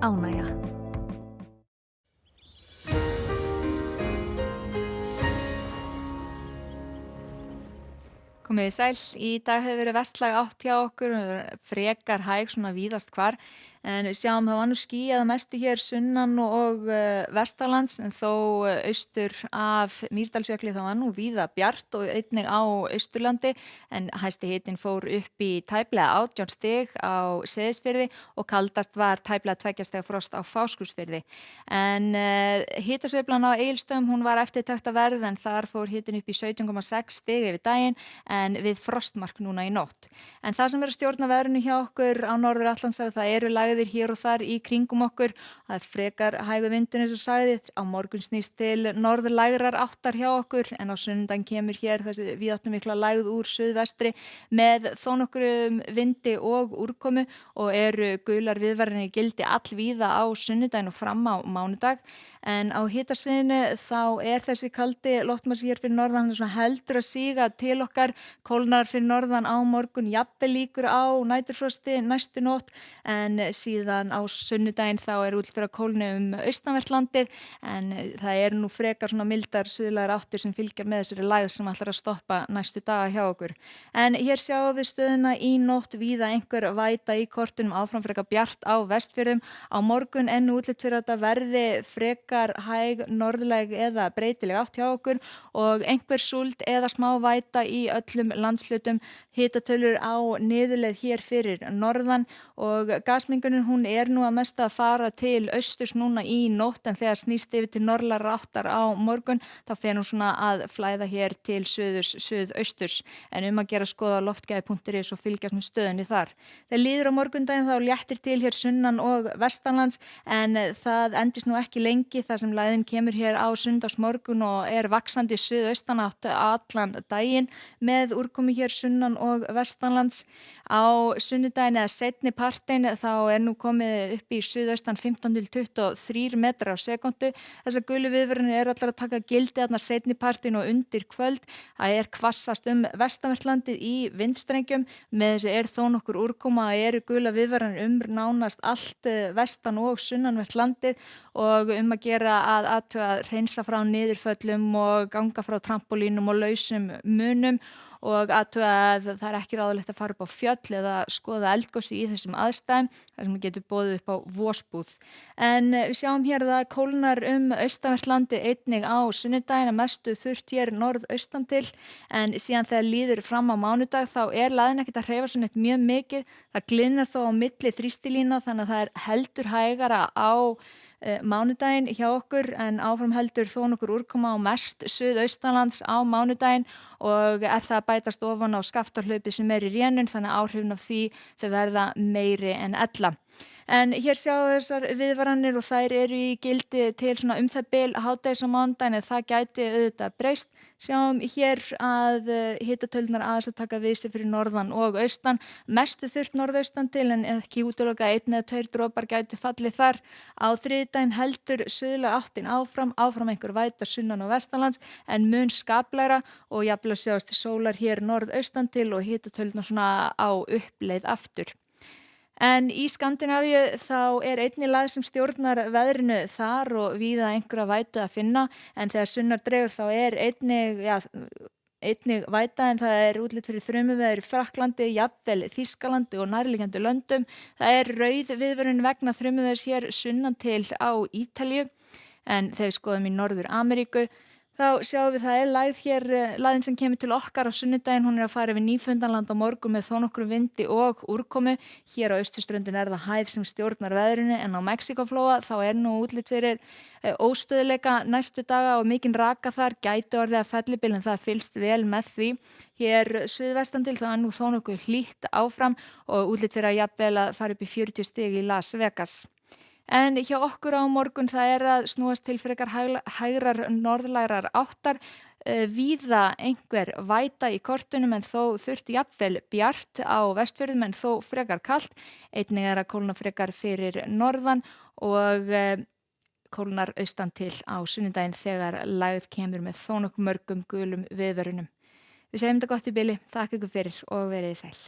ánægja. Komið þið sæl, í dag hefur verið vestlæg átt hjá okkur, frekar hæg svona víðast hvar, en við sjáum það var nú skýjað að mestu hér sunnan og vestanlands, en þó austur af Mýrdalsjökli þá var nú víða bjart og einnig á Austurlandi, en hæsti hitinn fór upp í tæplega 18 stig á Seyðisfirði og kaldast var tæplega 2 stiga frost á Fáskrúðsfirði. En hitasveiflan á Egilsstöðum hún var eftirtektarverð, en þar fór hitinn upp í 17,6 stig yfir daginn, en við frostmark núna í nótt. En það sem er að stjórna veðrinu hjá okkur á Norður Atlantshafi, það eru lægðir hér og þar í kringum okkur. Það er frekar hægur vindur eins og sagði. Á morgun snýst til norðlægrar áttar hjá okkur, en á sunnudaginn kemur hér þessi víðáttumikla lægð úr suðvestri með þó nokkrum vindi og úrkomu og eru gular viðvaranir í gildi allvíða á sunnudaginn og fram á mánudag. En á hitasviðinu þá er þessi kaldi loftmassi hér fyrir norðan heldur að síga til okkar, kólnar fyrir norðan á morgun, jafnvel líkur á næturfrosti næstu nótt, en síðan á sunnudaginn þá er útlit fyrir að kólni austanvert landið, en það eru nú frekar svona mildar suðlægar áttir sem fylgja með þessari lægð sem ætlar að stoppa næstu daga hjá okkur. En hér sjáum við stöðuna í nótt, víða einhver væta í kortunum, áfram frekar bjart á Vestfjörðum. Á morgun enn útlit fyrir að þetta verði frekar hæg norðlæg eða breytileg átt hjá okkur og einhver súld eða smá væta í öllum landshlutum. Hitatölur á niðurleið hér fyrir norðan og gasmengunin hún er nú að mesta að fara til austurs núna í nótt, en þegar snýst yfir til norðlægrar áttar á morgun þá fer hún svona að flæða hér til suðurs, suðausturs, en að gera skoða loftgæði.is og fylgjast með stöðunni þar. Það líður á morgundaginn þá léttir til hér sunnan og vestanlands, en það endist nú ekki lengi þar sem lægðin kemur hér á sunnudagsmorgun og er vaxandi suðaustanátt allan daginn með úrkomu hér sunnan og vestanlands. Á sunnudaginn eða seinni partinn þá er nú komið upp í suðaustan 15 til 23 metrar á sekúndu. Þessar gulu viðvörunir eru allar að taka gildi þarna seinni partinn og undir kvöld. Það er hvassast vestanvert landið í vindstrengjum, með þessi er þó nokkur úrkoma, eru gula viðvörunir nánast allt vestan og sunnanvert landið og að gera að athuga að hreinsa frá niðurföllum og ganga frá trampolínum og lausum munum og athuga að það er ekki ráðlegt að fara upp á fjöll eða skoða eldgosi í þessum aðstæðum, þar sem getur boðið upp á vosbúð. En við sjáum hér að það kólnar austanvert landið einnig á sunnudaginn, að mestu þurrt hér norðaustan til, en síðan þegar líður fram á mánudag þá er lægðin ekkert að hreyfa svo neitt mjög mikið. Það gliðnar þó á milli þrýstilína, þannig að það er heldur hægara á mánudaginn hjá okkur, en áfram heldur þó nokkur úrkoma á mest suðaustanlands á mánudaginn og er það að bætast ofan á Skaftárhlaupið sem er í rénun, þannig að áhrifin af því þau verða meiri en ella. En hér sjáum við þessar viðvaranir og þær eru í gildi til svona það bil hádegis á mánudaginn, en það gæti auðvitað breyst. Sjáum hér að hitatölurnar aðeins að taka við sig fyrir norðan og austan, mestu þurrt norðaustan til, en ekki útiloka 1 eða 2 dropar gætu fallið þar. Á þriðjudaginn heldur suðlæg áttin áfram einhver væta sunnan og vestanlands, en mun skaplegra og jafnvel að sjást sólar hér norðaustan til og hitatölurnar svona á uppleið aftur. En í Skandinavíu þá er einnig lægð sem stjórnar veðrinu þar og víða einhverja vætu að finna, en þegar sunnar dregur þá er einnig væta, en það er útlit fyrir þrumuveður í Frakklandi, jafnvel Þýskalandi og nærliggjandi löndum. Það er rauð viðvörun vegna þrumuveðurs hér sunnan til á Ítalíu, en þegar við skoðum í Norður-Ameríku þá sjáum við það er lægð hér, lægðin sem kemur til okkar á sunnudaginn, hún er að fara yfir Nýfundanland á morgun með þó nokkru vindi og úrkomu. Hér á austurströndinni er það hæð sem stjórnar veðrinu, en á Mexíkóflóa þá er nú útlit fyrir óstöðuleika næstu daga og mikinn raka þar, gæti orðið að fellibyl, en það fylgst vel með því. Hér suðvestan til þá er nú þó nokkuð hlýtt áfram og útlit fyrir að jafnvel að fara upp í 40 stig í Las Vegas. En hjá okkur á morgun það er að snúast til frekar hægrar norðlægrar áttar, víða einhver væta í kortunum, en þó þurrt jafnvel bjart á Vestfjörðum, en þó frekar kalt. Einnig er að kólna frekar fyrir norðan og kólnar austan til á sunnudaginn þegar lægð kemur með þó nokkuð mörgum gulum viðvörunum. Við segjum þetta gott í bili, þakka ykkur fyrir og verið sæl.